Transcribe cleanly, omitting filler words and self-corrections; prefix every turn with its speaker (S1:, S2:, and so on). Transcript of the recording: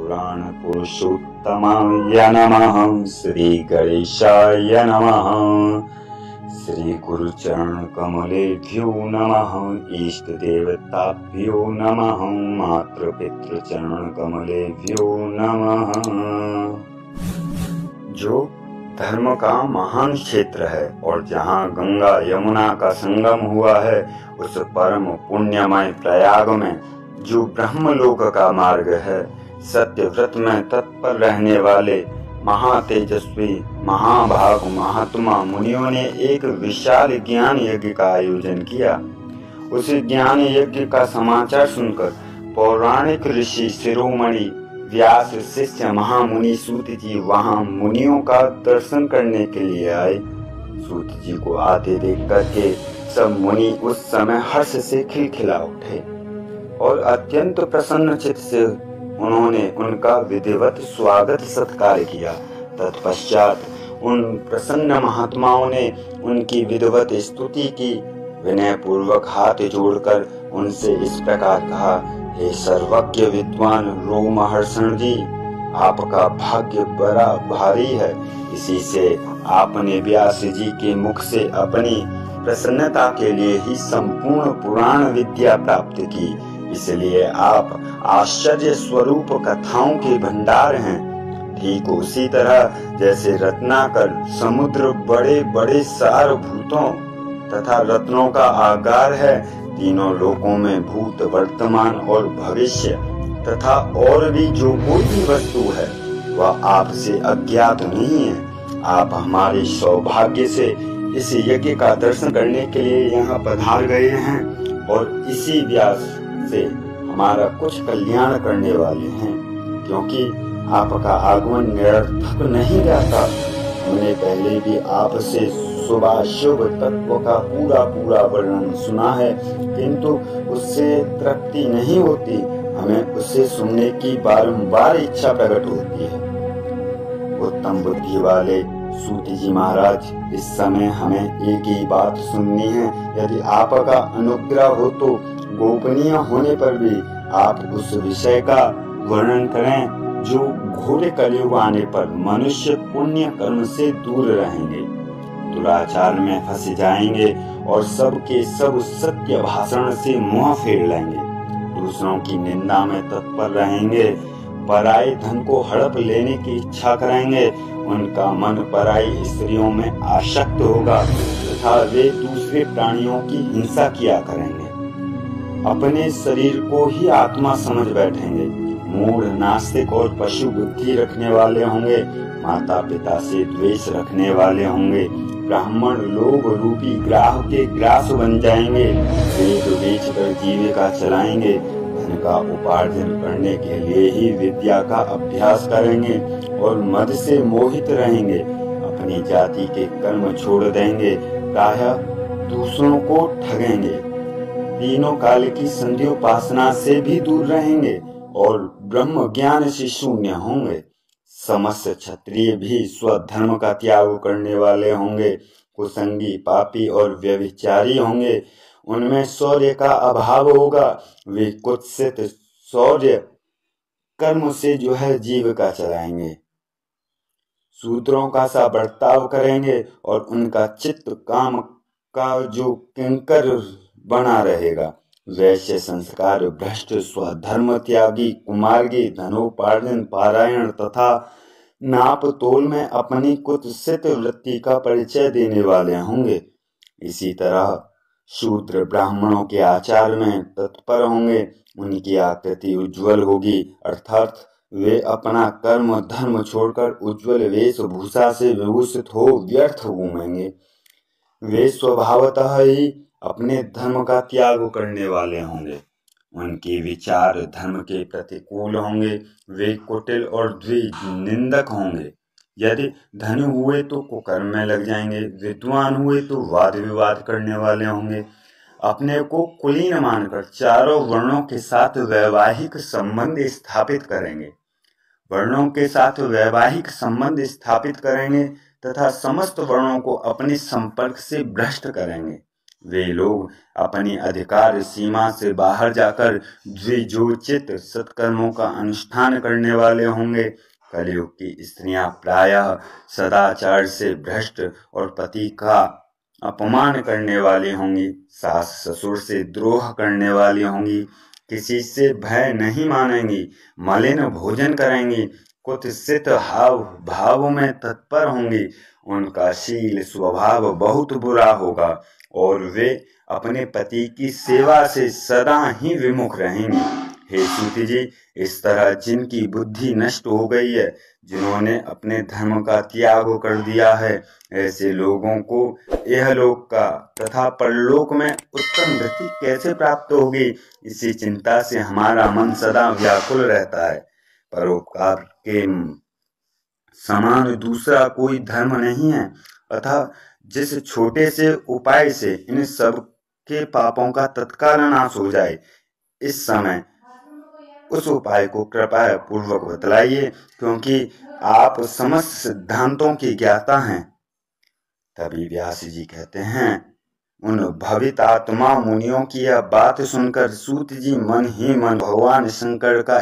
S1: पुराणपुरुषोत्तमाय नमः। श्री गणेशाय नमः। श्री गुरुचरणकमलेभ्यो नमः। इष्ट देवताभ्यो नमः। मातृपितृचरणकमलेभ्यो नमः। जो धर्म का महान क्षेत्र है और जहाँ गंगा यमुना का संगम हुआ है, उस परम पुण्यमय प्रयाग में जो ब्रह्मलोक का मार्ग है, सत्य व्रत में तत्पर रहने वाले महातेजस्वी महाभाग महात्मा मुनियों ने एक विशाल ज्ञान यज्ञ का आयोजन किया। उस ज्ञान यज्ञ का समाचार सुनकर पौराणिक ऋषि शिरोमणि व्यास शिष्य महामुनि सूत जी वहां मुनियों का दर्शन करने के लिए आए। सूत जी को आते देख करके सब मुनि उस समय हर्ष से खिलखिला उठे और अत्यंत प्रसन्न चित्त से उन्होंने उनका विधिवत स्वागत सत्कार किया। तत्पश्चात उन प्रसन्न महात्माओं ने उनकी विधिवत स्तुति की। विनय पूर्वक हाथ जोड़कर उनसे इस प्रकार कहा, हे सर्वज्ञ विद्वान रोमहर्षण जी, आपका भाग्य बड़ा भारी है। इसी से आपने व्यास जी के मुख से अपनी प्रसन्नता के लिए ही संपूर्ण पुराण विद्या प्राप्त की। इसलिए आप आश्चर्य स्वरूप कथाओं के भंडार हैं। ठीक उसी तरह जैसे रत्नाकर समुद्र बड़े बड़े सारभूतों तथा रत्नों का आगार है, तीनों लोकों में भूत वर्तमान और भविष्य तथा और भी जो कोई भी वस्तु है वह आपसे अज्ञात नहीं है। आप हमारे सौभाग्य से इस यज्ञ का दर्शन करने के लिए यहाँ पधार गए हैं और इसी व्यास से हमारा कुछ कल्याण करने वाले हैं, क्योंकि आपका आगमन निरर्थक नहीं रहता। हमने पहले भी आपसे शुभाशुभ तत्व का पूरा वर्णन सुना है, किंतु उससे तृप्ति नहीं होती। हमें उससे सुनने की बारंबार इच्छा प्रकट होती है। उत्तम बुद्धि वाले सूत जी महाराज, इस समय हमें एक ही बात सुननी है। यदि आपका अनुग्रह हो तो गोपनीय होने पर भी आप उस विषय का वर्णन करें जो घोर कलयुग आने पर मनुष्य पुण्य कर्म से दूर रहेंगे, दुराचार में फंस जाएंगे और सबके सब सत्य भाषण से मुंह फेर लेंगे, दूसरों की निंदा में तत्पर रहेंगे, पराये धन को हड़प लेने की इच्छा करेंगे, उनका मन पराई स्त्रियों में आसक्त होगा तथा वे दूसरे प्राणियों की हिंसा किया करेंगे, अपने शरीर को ही आत्मा समझ बैठेंगे, मूढ़ नास्तिक और पशु बुद्धि रखने वाले होंगे, माता पिता से द्वेष रखने वाले होंगे, ब्राह्मण लोभ रूपी ग्राह के ग्रास बन जाएंगे, वेद बेचकर जीविका चलाएंगे, धन का उपार्जन करने के लिए ही विद्या का अभ्यास करेंगे और मद से मोहित रहेंगे, अपनी जाति के कर्म छोड़ देंगे, प्रायः दूसरों को ठगेंगे, तीनों काल की संध्योपासना से भी दूर रहेंगे और ब्रह्म ज्ञान से शून्य होंगे। समस्त क्षत्रिय भी स्वधर्म का त्याग करने वाले होंगे, कुसंगी पापी और व्यभिचारी होंगे, उनमें शौर्य का अभाव होगा, वे कुत्सित शौर्य कर्म से जो है जीविका चलाएंगे, शूद्रों का सा बर्ताव करेंगे और उनका चित्त काम का जो किंकर बना रहेगा, वैश्य संस्कार भ्रष्ट स्वधर्म त्यागी कुमार्गी धनोपार्जन पारायण तथा नाप तोल में अपनी कुत्सित वृत्ति का परिचय देने वाले होंगे। इसी तरह शूद्र ब्राह्मणों के आचार में तत्पर होंगे, उनकी आकृति उज्जवल होगी, अर्थात वे अपना कर्म धर्म छोड़कर उज्जवल वेशभूषा से विभूषित हो व्यर्थ घूमेंगे। वे स्वभावतः ही अपने धर्म का त्याग करने वाले होंगे, उनके विचार धर्म के प्रतिकूल होंगे, वे कुटिल और द्विनिंदक होंगे। यदि धनी हुए तो कुकर्म में लग जाएंगे, विद्वान हुए तो वाद विवाद करने वाले होंगे, अपने को कुलीन मानकर चारों वर्णों के साथ वैवाहिक संबंध स्थापित करेंगे, वर्णों के साथ वैवाहिक संबंध स्थापित करेंगे तथा समस्त वर्णों को अपने संपर्क से भ्रष्ट करेंगे। वे लोग अपनी अधिकार सीमा से बाहर जाकर द्विजोचित सत्कर्मों का अनुष्ठान करने वाले होंगे। कलयुग की स्त्रियां प्रायः सदाचार से भ्रष्ट और पति का अपमान करने वाली होंगी, सास ससुर से द्रोह करने वाली होंगी, किसी से भय नहीं मानेंगी, मलिन भोजन करेंगी, कुत्सित हाव भाव में तत्पर होंगी, उनका शील स्वभाव बहुत बुरा होगा और वे अपने पति की सेवा से सदा ही विमुख रहेंगी। हे सूत जी, इस तरह जिनकी बुद्धि नष्ट हो गई है, जिन्होंने अपने धर्म का त्याग कर दिया है, ऐसे लोगों को इहलोक का तथा परलोक में उत्तम गति कैसे प्राप्त होगी, इसी चिंता से हमारा मन सदा व्याकुल रहता है। परोपकार के समान दूसरा कोई धर्म नहीं है, अतः जिस छोटे से उपाय से इन सब के पापों का तत्काल नाश हो जाए, इस समय उस उपाय को कृपया पूर्वक बतलाइए, क्योंकि आप समस्त सिद्धांतों की ज्ञाता हैं। तभी व्यास जी कहते हैं, उन भवित आत्मा मुनियों की यह बात सुनकर सूत जी मन ही मन भगवान शंकर का